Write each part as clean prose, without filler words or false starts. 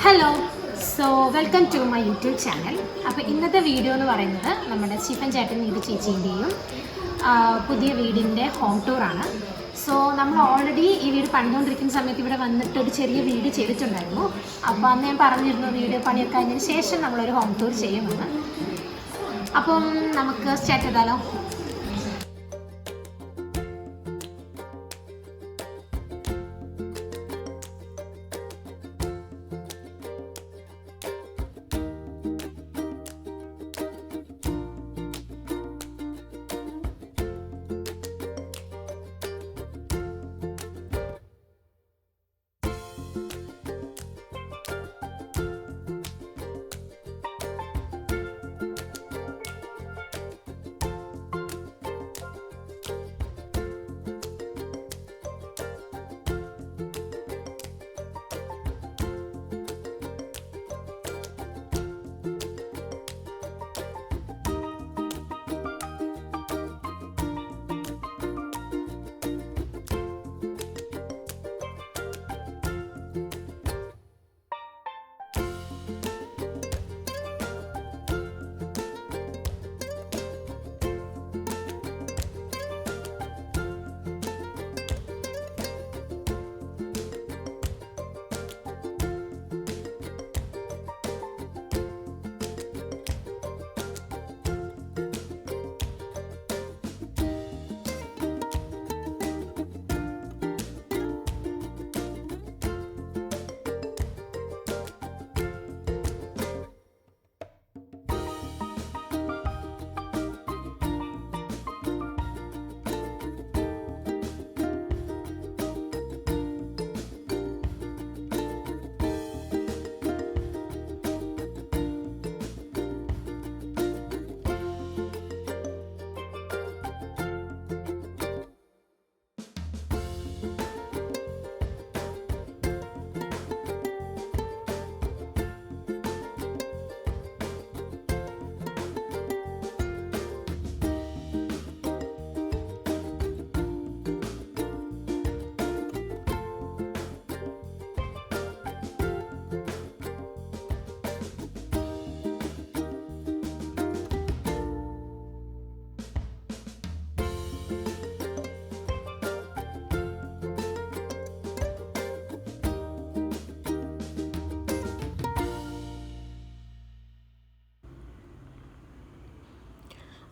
Hello, welcome to my YouTube channel. അപ്പോൾ ഇന്നത്തെ video എന്ന് പറയുന്നത് നമ്മുടെ സ്റ്റീഫൻ ചേട്ടൻ നീതി ചേച്ചീൻ്റെയും പുതിയ വീടിൻ്റെ ഹോം ടൂറാണ്. നമ്മൾ ഓൾറെഡി ഈ വീട് പണിതുകൊണ്ടിരിക്കുന്ന സമയത്ത് ഇവിടെ വന്നിട്ട് ഒരു ചെറിയ വീഡിയോ ചെയ്തിട്ടുണ്ടായിരുന്നു. അപ്പോൾ അന്ന് ഞാൻ പറഞ്ഞിരുന്നു വീഡിയോ പണിയൊക്കെ കഴിഞ്ഞതിന് ശേഷം നമ്മളൊരു ഹോം ടൂർ ചെയ്യുമെന്ന്. അപ്പം നമുക്ക് സ്റ്റാർട്ട് ചെയ്താലോ?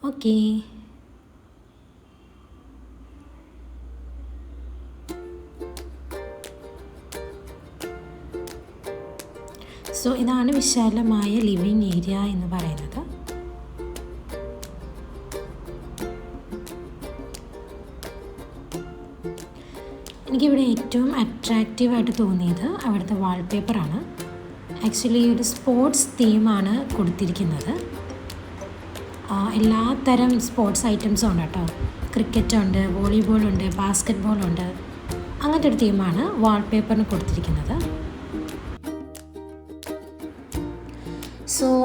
ഓക്കേ, ഇതാണ് വിശാലമായ ലിവിങ് ഏരിയ എന്ന് പറയുന്നത്. എനിക്കിവിടെ ഏറ്റവും അട്രാക്റ്റീവായിട്ട് തോന്നിയത് അവിടുത്തെ വാൾപേപ്പറാണ്. ആക്ച്വലി ഒരു സ്പോർട്സ് തീമാണ് കൊടുത്തിരിക്കുന്നത്. എല്ലാ തരം സ്പോർട്സ് ഐറ്റംസും ഉണ്ട് കേട്ടോ. ക്രിക്കറ്റുണ്ട്, വോളിബോളുണ്ട്, ബാസ്ക്കറ്റ് ബോളുണ്ട്. അങ്ങനത്തെ ഒരു തീമാണ് വാൾപേപ്പറിന് കൊടുത്തിരിക്കുന്നത്.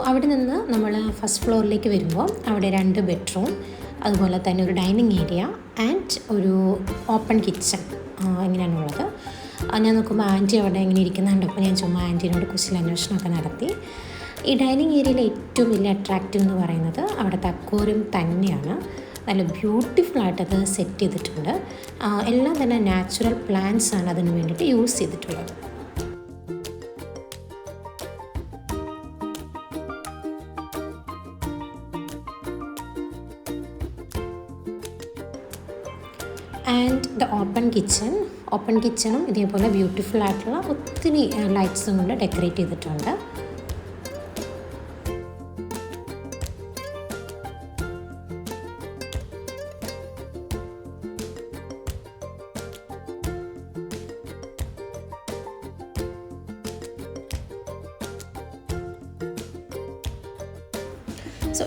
അവിടെ നിന്ന് നമ്മൾ ഫസ്റ്റ് ഫ്ലോറിലേക്ക് വരുമ്പോൾ അവിടെ 2 ബെഡ്റൂം, അതുപോലെ തന്നെ ഒരു ഡൈനിങ് ഏരിയ ആൻഡ് ഒരു ഓപ്പൺ കിച്ചൺ ഇങ്ങനെയാണുള്ളത്. ഞാൻ നോക്കുമ്പോൾ ആൻറ്റി അവിടെ ഇങ്ങനെ ഇരിക്കുന്നുണ്ട്. അപ്പോൾ ഞാൻ ചുമ്മാ ആൻറ്റീനോട് കുശലാന്വേഷണമൊക്കെ നടത്തി. ഈ ഡൈനിങ് ഏരിയയിലെ ഏറ്റവും വലിയ അട്രാക്റ്റീവ് എന്ന് പറയുന്നത് അവിടുത്തെ അക്വേറിയം തന്നെയാണ്. നല്ല ബ്യൂട്ടിഫുള്ളായിട്ടത് സെറ്റ് ചെയ്തിട്ടുണ്ട്. എല്ലാം തന്നെ നാച്ചുറൽ പ്ലാന്റ്സ് ആണ് അതിന് വേണ്ടിയിട്ട് യൂസ് ചെയ്തിട്ടുള്ളത്. ആൻഡ് ദ ഓപ്പൺ കിച്ചണും ഇതേപോലെ ബ്യൂട്ടിഫുൾ ആയിട്ടുള്ള ഒത്തിരി ലൈറ്റ്സും കൊണ്ട് ഡെക്കറേറ്റ് ചെയ്തിട്ടുണ്ട്.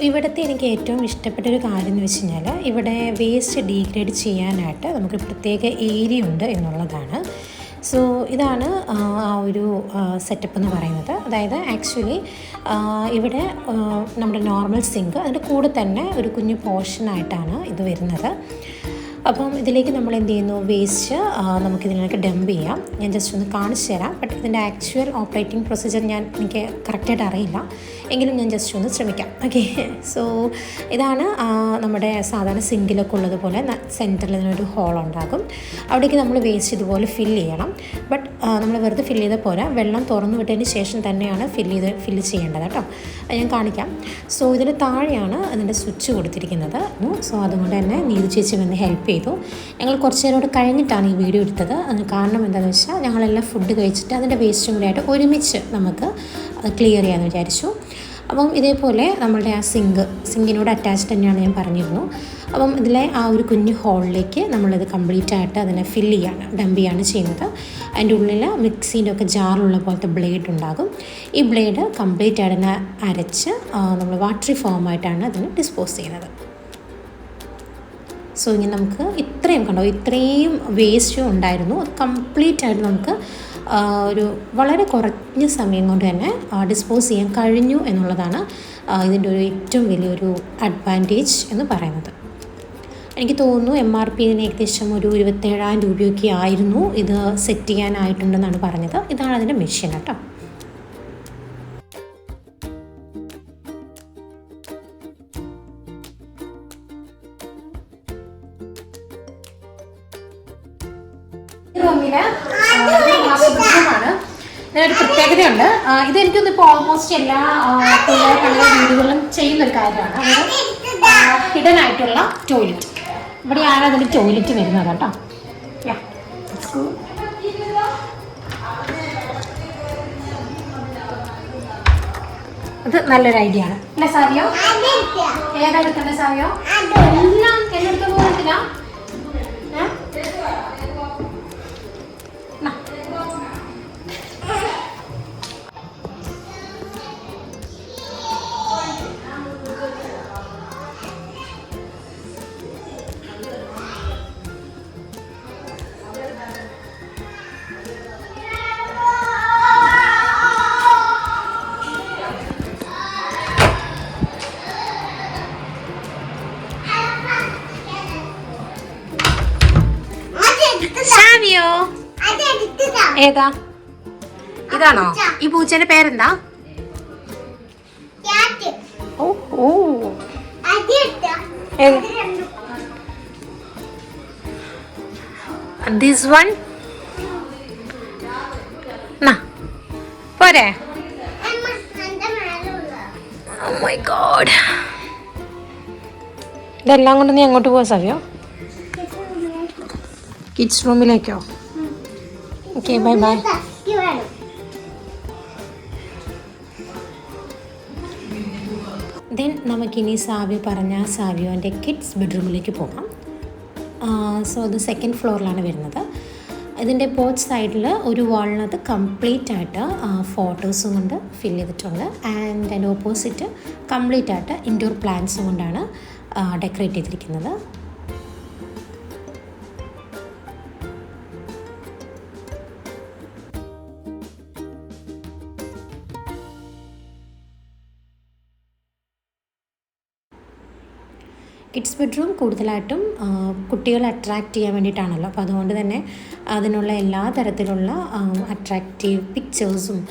ഇവിടുത്തെ എനിക്ക് ഏറ്റവും ഇഷ്ടപ്പെട്ടൊരു കാര്യം എന്ന് വെച്ച് കഴിഞ്ഞാൽ ഇവിടെ വേസ്റ്റ് ഡീഗ്രേഡ് ചെയ്യാനായിട്ട് നമുക്ക് പ്രത്യേക ഏരിയ ഉണ്ട് എന്നുള്ളതാണ്. ഇതാണ് ആ ഒരു സെറ്റപ്പ് എന്ന് പറയുന്നത്. അതായത് ആക്ച്വലി ഇവിടെ നമ്മുടെ നോർമൽ സിങ്ക് അതിൻ്റെ കൂടെ തന്നെ ഒരു കുഞ്ഞു പോർഷനായിട്ടാണ് ഇത് വരുന്നത്. അപ്പം ഇതിലേക്ക് നമ്മൾ എന്ത് ചെയ്യുന്നു, വേസ്റ്റ് നമുക്കിതിലേക്ക് ഡംപ് ചെയ്യാം. ഞാൻ ജസ്റ്റ് ഒന്ന് കാണിച്ചു തരാം. ബട്ട് ഇതിൻ്റെ ആക്ച്വൽ ഓപ്പറേറ്റിംഗ് പ്രൊസീജിയർ എനിക്ക് കറക്റ്റായിട്ട് അറിയില്ല, എങ്കിലും ഞാൻ ജസ്റ്റ് ഒന്ന് ശ്രമിക്കാം. ഓക്കെ, സോ ഇതാണ് നമ്മുടെ സാധാരണ സിങ്കിലൊക്കെ ഉള്ളതുപോലെ സെൻറ്ററിൽ ഇതിനൊരു ഹോൾ ഉണ്ടാകും. അവിടേക്ക് നമ്മൾ വേസ്റ്റ് ഇതുപോലെ ഫില്ല് ചെയ്യണം. ബട്ട് നമ്മൾ വെറുതെ ഫില്ല് ചെയ്താൽ പോരാ, വെള്ളം തുറന്നു വിട്ടതിന് ശേഷം തന്നെയാണ് ഫില്ല് ചെയ്യേണ്ടത് കേട്ടോ. ഞാൻ കാണിക്കാം. സോ ഇതിന് താഴെയാണ് അതിൻ്റെ സ്വിച്ച് കൊടുത്തിരിക്കുന്നത്. സോ അതുകൊണ്ട് തന്നെ നീതു ചേച്ചി വന്ന് ഹെൽപ്പ് ചെയ്തു. ഞങ്ങൾ കുറച്ച് നേരോട് കഴിഞ്ഞിട്ടാണ് ഈ വീഡിയോ എടുത്തത്. അതിന് കാരണം എന്താണെന്ന് വെച്ചാൽ ഞങ്ങളെല്ലാം ഫുഡ് കഴിച്ചിട്ട് അതിൻ്റെ വേസ്റ്റും കൂടി ആയിട്ട് ഒരുമിച്ച് നമുക്ക് അത് ക്ലിയർ ചെയ്യാമെന്ന് വിചാരിച്ചു. അപ്പം ഇതേപോലെ നമ്മളുടെ ആ സിങ്കിനോട് അറ്റാച്ച്ഡ് തന്നെയാണ് ഞാൻ പറഞ്ഞിരുന്നു. അപ്പം ഇതിലെ ആ ഒരു കുഞ്ഞു ഹോളിലേക്ക് നമ്മളിത് കംപ്ലീറ്റ് ആയിട്ട് അതിനെ ഡംപ് ചെയ്യാണ് ചെയ്യുന്നത്. അതിൻ്റെ ഉള്ളിൽ മിക്സീൻ്റെ ഒക്കെ ജാറുള്ള പോലത്തെ ബ്ലേഡ് ഉണ്ടാകും. ഈ ബ്ലേഡ് കംപ്ലീറ്റ് ആയിട്ട് തന്നെ അരച്ച് നമ്മൾ വാട്ടറി ഫോമായിട്ടാണ് അതിന് ഡിസ്പോസ് ചെയ്യുന്നത്. സോ ഇങ്ങനെ നമുക്ക് ഇത്രയും വേസ്റ്റും ഉണ്ടായിരുന്നു. അത് കംപ്ലീറ്റ് ആയിട്ട് നമുക്ക് ഒരു വളരെ കുറഞ്ഞ സമയം കൊണ്ട് തന്നെ ഡിസ്പോസ് ചെയ്യാൻ കഴിഞ്ഞു എന്നുള്ളതാണ് ഇതിൻ്റെ ഒരു ഏറ്റവും വലിയൊരു അഡ്വാൻറ്റേജ് എന്ന് പറയുന്നത്. എനിക്ക് തോന്നുന്നു MRP ഇതിന് ഏകദേശം ഒരു 27,000 രൂപയൊക്കെ ആയിരുന്നു ഇത് സെറ്റ് ചെയ്യാനായിട്ടുണ്ടെന്നാണ് പറഞ്ഞത്. ഇതാണ് അതിൻ്റെ മെഷീൻ കേട്ടോ. ഇതിനൊരു പ്രത്യേകതയുണ്ട്. ഇതെനിക്കൊന്നും ഇപ്പോൾ ഓൾമോസ്റ്റ് എല്ലാ വീടുകളിലും ചെയ്യുന്നൊരു കാര്യമാണ്. അതായത് ഹിഡൻ ആയിട്ടുള്ള ടോയ്ലറ്റ്. ഇവിടെയാണ് അതിന് ടോയ്ലറ്റ് വരുന്നത് കേട്ടോ. അത് നല്ലൊരു ഐഡിയ ആണ് അല്ലേ സാവിയോ? ഏതാ എടുക്കണ്ടേ സാവിയോ? എല്ലാം എന്നെടുത്ത് പോകത്തില്ല. ഏതാ? ഇതാണോ? ഈ പൂച്ചേന്റെ പേരെന്താ? ദിസ് വൺ പോരെ? ഓ മൈ ഗോഡ്, ഇതെല്ലാം കൊണ്ട് നീ എങ്ങോട്ട് പോവാ സാവിയോ? കിഡ്സ് റൂമിലേക്കോ? Okay, bye bye. ദെൻ നമുക്കിനി സാവിയോൻ്റെ കിഡ്സ് ബെഡ്റൂമിലേക്ക് പോകാം. സോ അത് സെക്കൻഡ് ഫ്ലോറിലാണ് വരുന്നത്. ഇതിൻ്റെ ബോത്ത് സൈഡിൽ ഒരു വാളിനകത്ത് കംപ്ലീറ്റ് ആയിട്ട് ഫോട്ടോസും കൊണ്ട് ഫിൽ ചെയ്തിട്ടുണ്ട്. ആൻഡ് അതിൻ്റെ ഓപ്പോസിറ്റ് കംപ്ലീറ്റ് ആയിട്ട് ഇൻഡോർ പ്ലാന്റ്സും കൊണ്ടാണ് ഡെക്കറേറ്റ് ചെയ്തിരിക്കുന്നത്. കിഡ്സ് ബെഡ്റൂം കൂടുതലായിട്ടും കുട്ടികളെ അട്രാക്റ്റ് ചെയ്യാൻ വേണ്ടിയിട്ടാണല്ലോ. അപ്പോൾ അതുകൊണ്ട് തന്നെ അതിനുള്ള എല്ലാ തരത്തിലുള്ള അട്രാക്റ്റീവ് പിക്ചേഴ്സും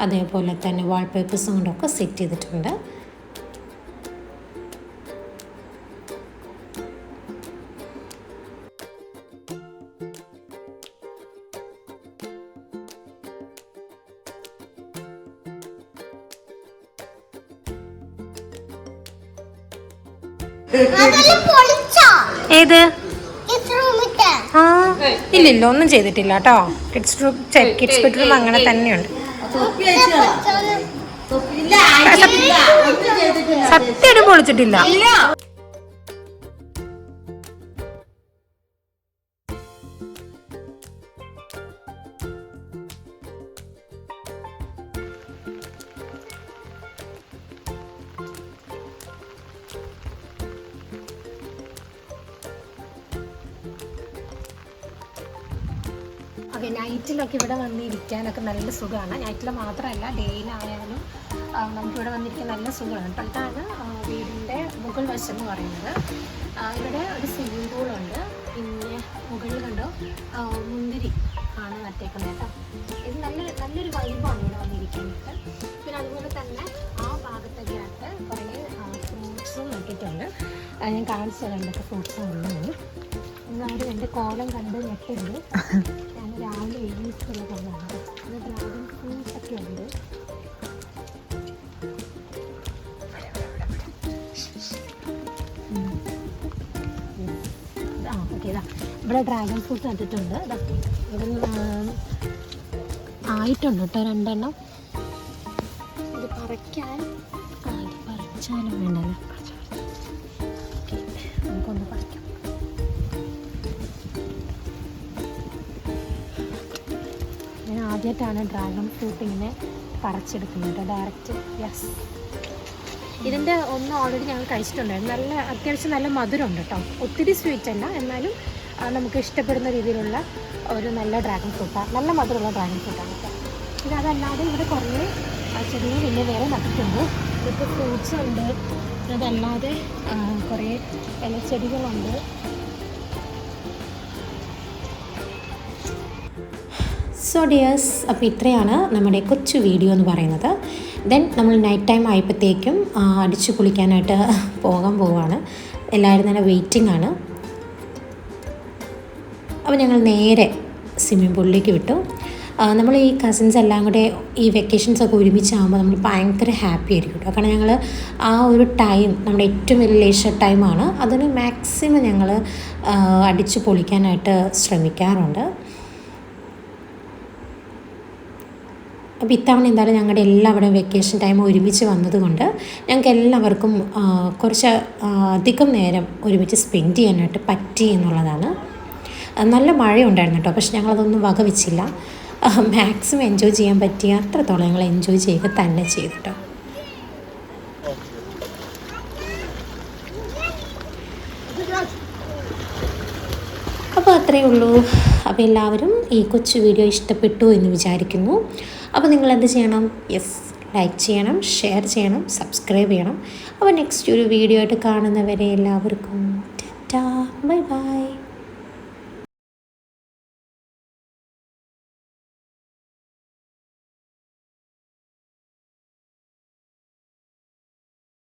അതേപോലെ തന്നെ വാൾപേപ്പേഴ്സും കൊണ്ടൊക്കെ സെറ്റ് ചെയ്തിട്ടുണ്ട്. ഏത്? ഇല്ലില്ല, ഒന്നും ചെയ്തിട്ടില്ല കേട്ടോ. കിഡ്സ് ബെഡ്റൂം അങ്ങനെ തന്നെയുണ്ട്. സത്യം പൊളിച്ചിട്ടില്ല. ഓക്കെ, നൈറ്റിലൊക്കെ ഇവിടെ വന്നിരിക്കാനൊക്കെ നല്ല സുഖമാണ്. നൈറ്റിൽ മാത്രമല്ല ഡേയിലായാലും നമുക്കിവിടെ വന്നിരിക്കാൻ നല്ല സുഖമാണ് കേട്ടോ. ഇതാണ് വീടിൻ്റെ മുകൾ വശം എന്ന് പറയുന്നത്. ഇവിടെ ഒരു സ്വിമ്മിംഗ് പൂളുണ്ട്, പിന്നെ മുകളിൽ കണ്ടോ മുന്തിരി ആണ് നട്ടേക്കുന്നത് കേട്ടോ. ഇത് നല്ലൊരു വൈബാണ് ഇവിടെ വന്നിരിക്കുന്നത്. പിന്നെ അതുപോലെ തന്നെ ആ ഭാഗത്തൊക്കെയായിട്ട് കുറേ ഫ്രൂട്ട്സും നട്ടിട്ടുണ്ട്. ഞാൻ കാണിച്ചു തരാം എന്തൊക്കെ ഫ്രൂട്ട്സാണ് ഉള്ളത്. എന്നാലും എൻ്റെ കോലം കണ്ട് ഞെട്ടുണ്ട്. ഞാൻ രാവിലെ എഴുന്നേറ്റുള്ള കോലമാണ്. ഇത് ഡ്രാഗൺ ഫ്രൂട്ട്സ് ഒക്കെ ഉണ്ട്. ഓക്കെ, ഇതാ ഇവിടെ ഡ്രാഗൺ ഫ്രൂട്ട് നട്ടിട്ടുണ്ട്. ഇവിടെ ആയിട്ടുണ്ട് കേട്ടോ 2 എണ്ണം. ഇത് പറിക്കാൻ ഇത് പറിച്ചാലും വേണ്ടല്ലോ. ഓക്കെ, നമുക്കൊന്ന് പറിക്കാം. ഞാൻ ആദ്യമായിട്ടാണ് ഡ്രാഗൺ ഫ്രൂട്ട് ഇങ്ങനെ പറിച്ചെടുക്കുന്നത് കേട്ടോ, ഡയറക്റ്റ്. യെസ്, ഇതിൻ്റെ ഒന്ന് ഓൾറെഡി ഞങ്ങൾ കഴിച്ചിട്ടുണ്ടായിരുന്നു. അത്യാവശ്യം നല്ല മധുരമുണ്ട് കേട്ടോ. ഒത്തിരി സ്വീറ്റ് അല്ല, എന്നാലും നമുക്ക് ഇഷ്ടപ്പെടുന്ന രീതിയിലുള്ള ഒരു നല്ല ഡ്രാഗൺ ഫ്രൂട്ടാണ്. നല്ല മധുരമുള്ള ഡ്രാഗൺ ഫ്രൂട്ടാണ് കേട്ടോ. പിന്നെ അതല്ലാതെ ഇവിടെ കുറേ ചെടികൾ പിന്നെ വേറെ നട്ടിട്ടുണ്ട്. ഇതിപ്പോൾ ഫ്രൂട്ട്സ് ഉണ്ട്. അതല്ലാതെ കുറേ ഇലച്ചെടികളുണ്ട്. സോ ഡിയേഴ്സ്, അപ്പോൾ ഇത്രയാണ് നമ്മുടെ കൊച്ചു വീഡിയോ എന്ന് പറയുന്നത്. ദെൻ നമ്മൾ നൈറ്റ് ടൈം ആയപ്പോഴത്തേക്കും അടിച്ചു പൊളിക്കാനായിട്ട് പോകാൻ പോവുകയാണ്. എല്ലാവരും തന്നെ വെയിറ്റിംഗ് ആണ്. അപ്പോൾ ഞങ്ങൾ നേരെ സ്വിമ്മിംഗ് പൂളിലേക്ക് വിട്ടു. നമ്മൾ ഈ കസിൻസ് എല്ലാം കൂടെ ഈ വെക്കേഷൻസൊക്കെ ഒരുമിച്ചാകുമ്പോൾ നമ്മൾ ഭയങ്കര ഹാപ്പി ആയിരിക്കും കേട്ടോ. കാരണം ഞങ്ങൾ ആ ഒരു ടൈം നമ്മുടെ ഏറ്റവും വലിയ ലേഷർ ടൈമാണ്. അതിന് മാക്സിമം ഞങ്ങൾ അടിച്ചു പൊളിക്കാനായിട്ട് ശ്രമിക്കാറുണ്ട്. അപ്പോൾ ഇത്തവണ എന്തായാലും ഞങ്ങളുടെ എല്ലാവരുടെയും വെക്കേഷൻ ടൈം ഒരുമിച്ച് വന്നതുകൊണ്ട് ഞങ്ങൾക്ക് എല്ലാവർക്കും കുറച്ച് അധികം നേരം ഒരുമിച്ച് സ്പെൻഡ് ചെയ്യാനായിട്ട് പറ്റി എന്നുള്ളതാണ്. നല്ല മഴയുണ്ടായിരുന്നു കേട്ടോ, പക്ഷെ ഞങ്ങളതൊന്നും വകവെച്ചില്ല. മാക്സിമം എൻജോയ് ചെയ്യാൻ പറ്റിയ അത്രത്തോളം ഞങ്ങൾ എൻജോയ് ചെയ്യുക തന്നെ ചെയ്തിട്ടോ. അപ്പോൾ അത്രയേ ഉള്ളൂ. അപ്പോൾ എല്ലാവരും ഈ കൊച്ചു വീഡിയോ ഇഷ്ടപ്പെട്ടു എന്ന് വിചാരിക്കുന്നു. അപ്പോൾ നിങ്ങളെന്ത് ചെയ്യണം? യെസ്, ലൈക്ക് ചെയ്യണം, ഷെയർ ചെയ്യണം, സബ്സ്ക്രൈബ് ചെയ്യണം. അപ്പോൾ നെക്സ്റ്റ് ഒരു വീഡിയോ ആയിട്ട് കാണുന്നവരെ എല്ലാവർക്കും ടാറ്റാ, ബൈ ബൈ.